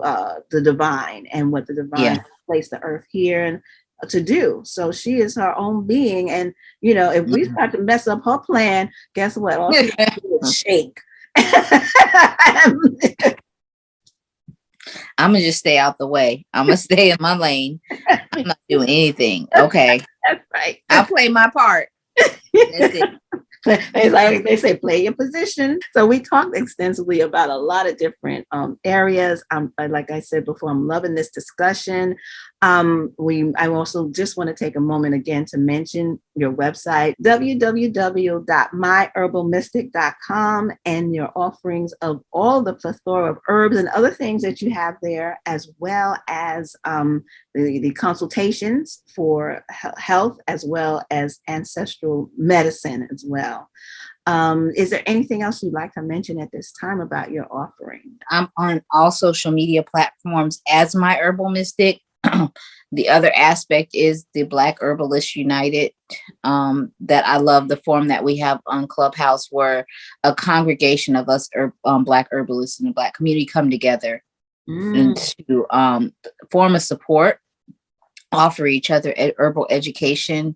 the divine and what the divine placed the earth here and to do. So she is her own being. And, if we start to mess up her plan, guess what? All she has to do is shake. I'm going to just stay out the way. I'm going to stay in my lane. I'm not doing anything. Okay. That's right. I'll play my part. That's it. They say play your position. So we talked extensively about a lot of different areas. Like I said before, I'm loving this discussion. I also just want to take a moment again to mention your website, www.myherbalmystic.com, and your offerings of all the plethora of herbs and other things that you have there, as well as the consultations for health, as well as ancestral medicine as well. Is there anything else you'd like to mention at this time about your offering? I'm on all social media platforms as My Herbal Mystic. The other aspect is the Black Herbalists United, that I love the form that we have on Clubhouse, where a congregation of us Black herbalists in the Black community come together and to form a support, offer each other herbal education.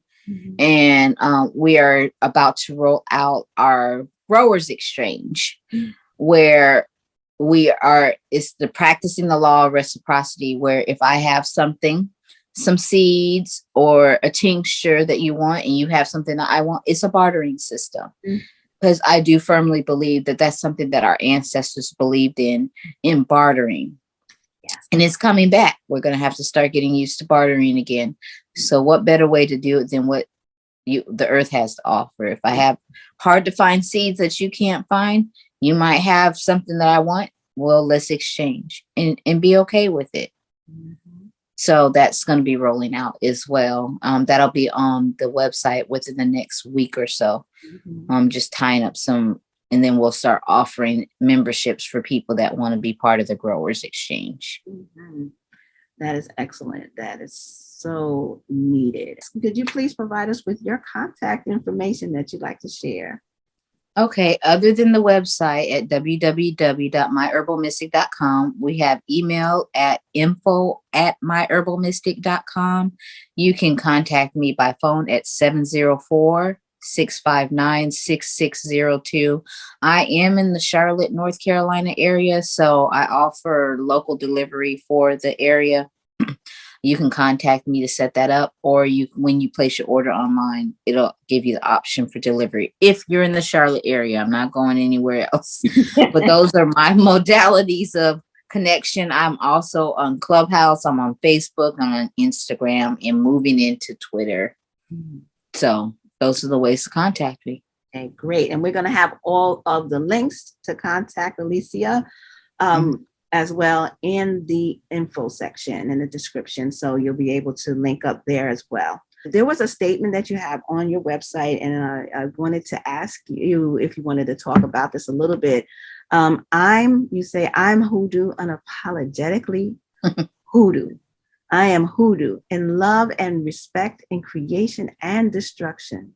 And we are about to roll out our growers exchange, where it's the practicing the law of reciprocity, where if I have some seeds or a tincture that you want, and you have something that I want, it's a bartering system. Because I do firmly believe that that's something that our ancestors believed in bartering. Yes. And it's coming back. We're going to have to start getting used to bartering again. So what better way to do it than what the earth has to offer? If I have hard to find seeds that you can't find, you might have something that I want. Well, let's exchange and be okay with it. So that's going to be rolling out as well. That'll be on the website within the next week or so. Just tying up some, and then we'll start offering memberships for people that want to be part of the growers exchange. That is excellent. That is so needed. Could you please provide us with your contact information that you'd like to share? Okay. Other than the website at www.myherbalmystic.com, we have email at info@myherbalmystic.com. You can contact me by phone at 704-659-6602. I am in the Charlotte, North Carolina area, so I offer local delivery for the area. You can contact me to set that up, or when you place your order online, it'll give you the option for delivery. If you're in the Charlotte area, I'm not going anywhere else, but those are my modalities of connection. I'm also on Clubhouse. I'm on Facebook. I'm on Instagram, and moving into Twitter. So those are the ways to contact me. Okay, great. And we're going to have all of the links to contact Alecia as well in the info section, in the description. So you'll be able to link up there as well. There was a statement that you have on your website, and I wanted to ask you if you wanted to talk about this a little bit. You say, I'm Hoodoo unapologetically Hoodoo. I am Hoodoo in love and respect, in creation and destruction.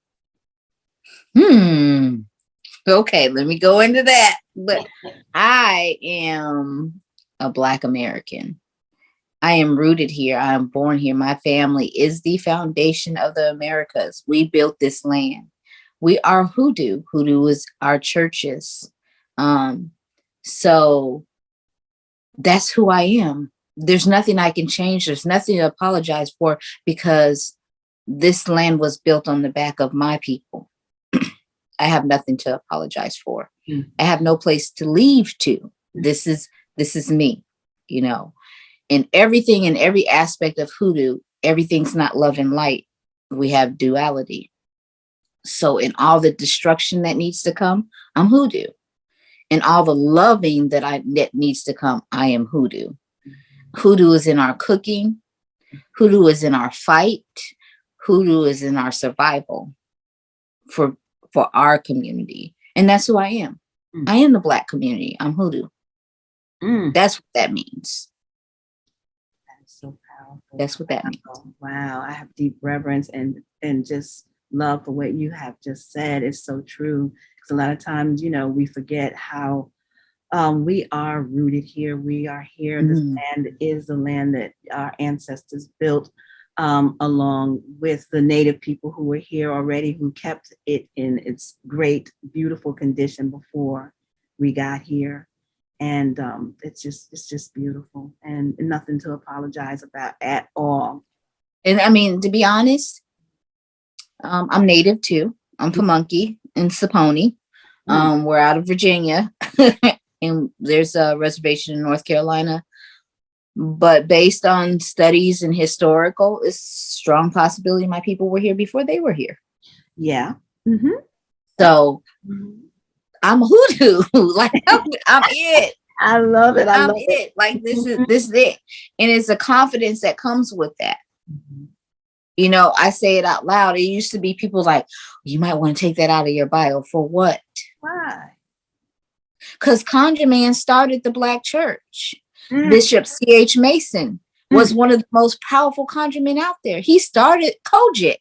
Okay, let me go into that. But I am a Black American. I am rooted here. I am born here. My family is the foundation of the Americas. We built this land. We are Hoodoo. Hoodoo is our churches. So that's who I am. There's nothing I can change. There's nothing to apologize for, because this land was built on the back of my people. I have nothing to apologize for. I have no place to leave to. This is me, you know. In everything, in every aspect of Hoodoo, everything's not love and light. We have duality. So in all the destruction that needs to come, I'm Hoodoo. In all the loving that needs to come, I am Hoodoo. Hoodoo is in our cooking. Hoodoo is in our fight. Hoodoo is in our survival for our community. And that's who I am. I am the Black community. I'm Hoodoo. That's what that means. So powerful. That's what that means. Wow. I have deep reverence and just love for what you have just said. It's so true. Because a lot of times, you know, we forget how we are rooted here. We are here. This land is the land that our ancestors built along with the native people who were here already, who kept it in its great, beautiful condition before we got here. And it's just beautiful, and nothing to apologize about at all. And I mean, to be honest, I'm native too. I'm Pamunkey and Saponi. We're out of Virginia, and there's a reservation in North Carolina. But based on studies and historical, it's strong possibility my people were here before they were here. Yeah. So. I'm Hoodoo. Like I'm it. I love it. I'm it. Like this is it. And it's a confidence that comes with that. You know, I say it out loud. It used to be people like, you might want to take that out of your bio. For what? Why? Because Conjure Man started the Black church. Bishop C.H. Mason was one of the most powerful conjuremen out there. He started Kojic.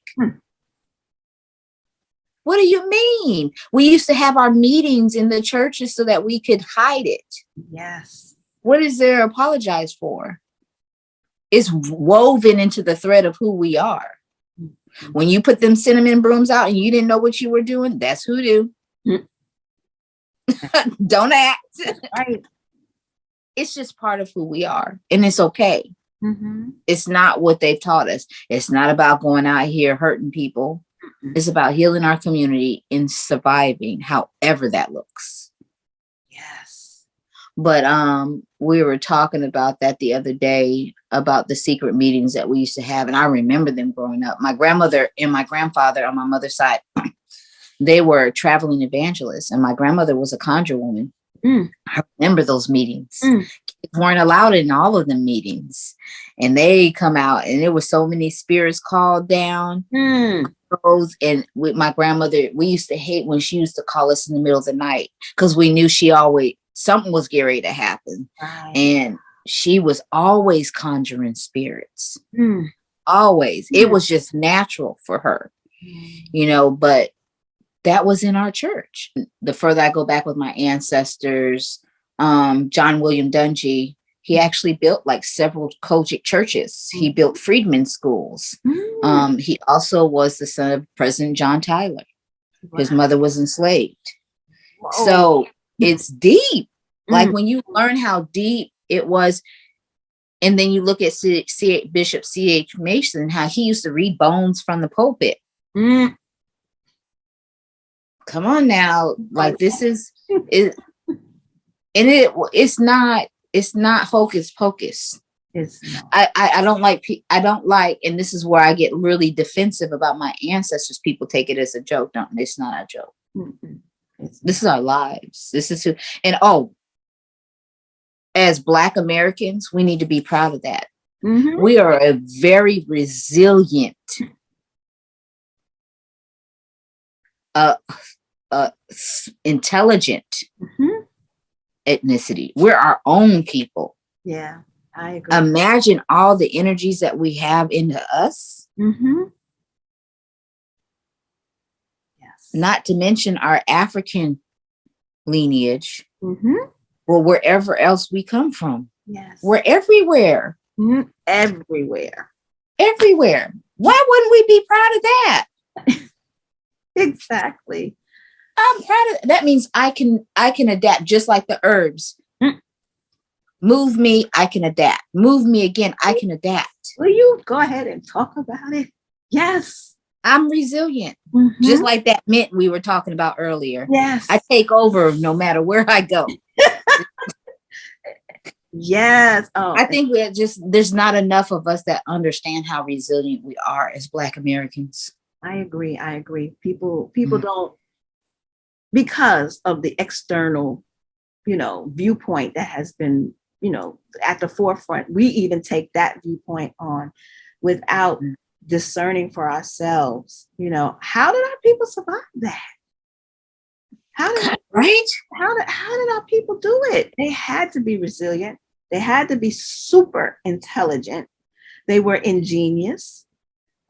What do you mean? We used to have our meetings in the churches so that we could hide it. Yes. What is there to apologize for? It's woven into the thread of who we are. When you put them cinnamon brooms out and you didn't know what you were doing, that's Hoodoo. Don't act. Right. It's just part of who we are. And it's okay. It's not what they've taught us. It's not about going out here hurting people. It's about healing our community and surviving, however that looks. Yes. But we were talking about that the other day, about the secret meetings that we used to have. And I remember them growing up. My grandmother and my grandfather on my mother's side, they were traveling evangelists. And my grandmother was a conjure woman. I remember those meetings. Kids weren't allowed in all of the meetings. And they come out and there were so many spirits called down. And with my grandmother, we used to hate when she used to call us in the middle of the night, because we knew something was getting ready to happen. Right. And she was always conjuring spirits. Always. It was just natural for her, you know, but that was in our church. The further I go back with my ancestors, John William Dungy, he actually built like several Kojic churches. He built freedmen schools. He also was the son of President John Tyler. His mother was enslaved. So it's deep. Like when you learn how deep it was, and then you look at Bishop C.H. Mason, how he used to read bones from the pulpit. Come on now. Like this is it, and it's not hocus pocus. It's no. I don't like, I don't like, and this is where I get really defensive about my ancestors. People take it as a joke. Don't, it's not a joke. This is our lives. This is who, and as Black Americans, we need to be proud of that. We are a very resilient, intelligent ethnicity. We're our own people. Yeah, I agree. Imagine all the energies that we have into us. Yes. Not to mention our African lineage. Or wherever else we come from. Yes. We're everywhere. Everywhere. Everywhere. Why wouldn't we be proud of that? Exactly. I'm proud of that. Means I can adapt, just like the herbs. Move me, I can adapt. Move me again, I can adapt. Will you go ahead and talk about it? Yes. I'm resilient. Just like that mint we were talking about earlier. Yes. I take over no matter where I go. Yes. Oh, I think there's not enough of us that understand how resilient we are as Black Americans. I agree. People don't, because of the external, viewpoint that has been, at the forefront. We even take that viewpoint on without discerning for ourselves, how did our people survive that? How did our people do it? They had to be resilient. They had to be super intelligent. They were ingenious.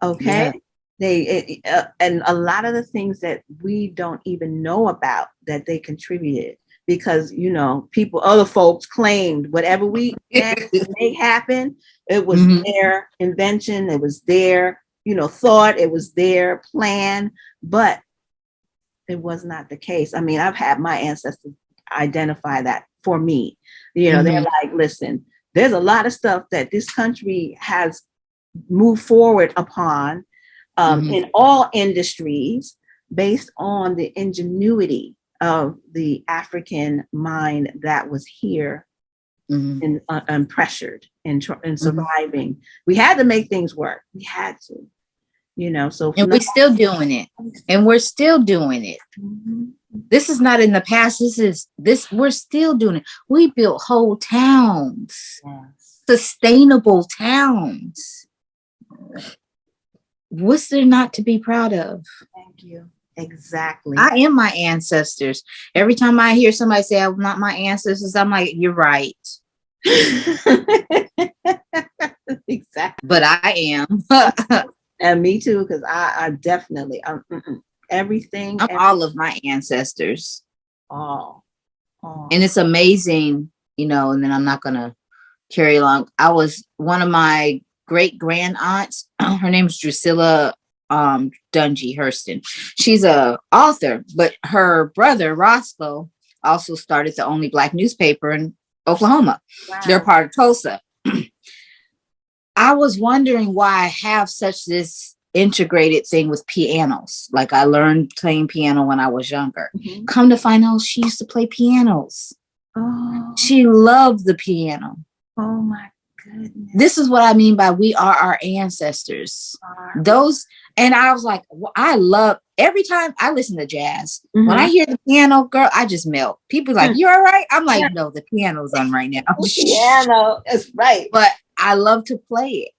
Okay. Yeah. And a lot of the things that we don't even know about that they contributed, because, people, other folks claimed whatever we make happen, it was their invention. It was their, thought. It was their plan, but it was not the case. I mean, I've had my ancestors identify that for me. They're like, listen, there's a lot of stuff that this country has moved forward upon in all industries based on the ingenuity of the African mind that was here and pressured and surviving. We had to make things work. We had to. So and we're still doing it, and we're still doing it. This is not in the past. We're still doing it. We built whole towns, sustainable towns. What's there not to be proud of? Thank you. Exactly. I am my ancestors. Every time I hear somebody say I'm not my ancestors, I'm like, you're right. Exactly. But I am. And me too, because I definitely, everything. I'm all of my ancestors. Oh. And it's amazing, and then I'm not going to carry along. I was one of my great grand aunts. Her name is Drusilla Dungy Hurston. She's a author, but her brother Roscoe also started the only Black newspaper in Oklahoma. Wow. They're part of Tulsa. I was wondering why I have such this integrated thing with pianos. Like, I learned playing piano when I was younger. Come to find out, she used to play pianos. Oh. She loved the piano. Oh my goodness. This is what I mean by we are our ancestors. And I was like, I love, every time I listen to jazz, when I hear the piano, girl, I just melt. People are like, you all right? I'm like, no, the piano's on right now. Piano, that's right. But I love to play it.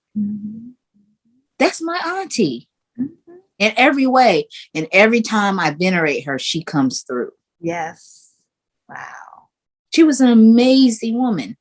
That's my auntie in every way. And every time I venerate her, she comes through. Yes. Wow. She was an amazing woman.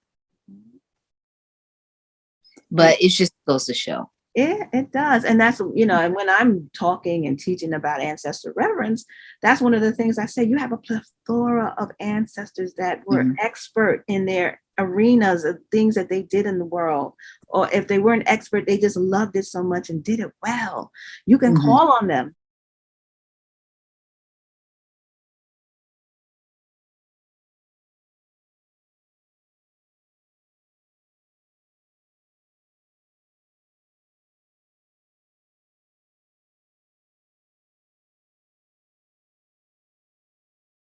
But it just goes to show. It does. And that's, and when I'm talking and teaching about ancestor reverence, that's one of the things I say. You have a plethora of ancestors that were expert in their arenas of things that they did in the world. Or if they weren't expert, they just loved it so much and did it well. You can call on them.